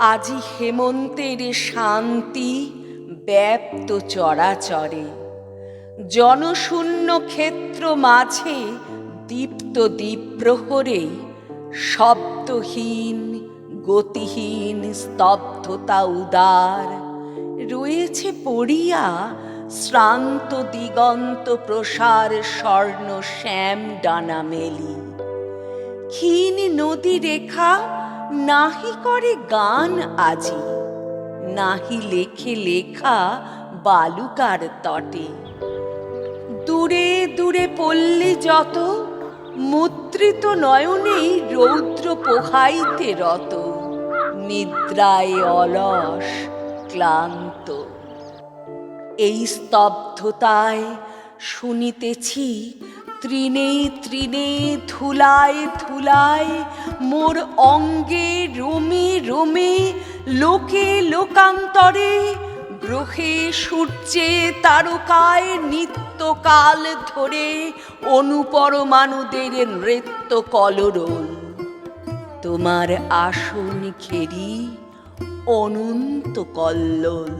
আজি হেমন্তের শান্তি ব্যাপ্ত চরাচরে, জনশূন্য ক্ষেত্র মাঝে দীপ্ত দ্বীপ্রহরে শব্দহীন গতিহীন স্তব্ধতা উদার রয়েছে পড়িয়া শ্রান্ত দিগন্ত প্রসার স্বর্ণ শ্যাম ডানা মেলি। ক্ষীণ নদী রেখা নাহি করে গান আজি, নাহি লেখে লেখা বালুকার তটে। দূরে দূরে পল্লী যত মুদ্রিত নয়নেই রৌদ্র পোহাইতে রত, নিদ্রায় অলস ক্লান্ত। এই স্তব্ধতায় শুনিতেছি তৃণে তৃণে ধুলায় ধুলায় মোর অঙ্গে রোমে রোমে লোকে লোকান্তরে গ্রহে সূর্যে তারকায় নিত্যকাল ধরে অনুপরমাণুদের নৃত্য কলরোল। তোমার আসন ঘেরি অনন্ত কল্লোল।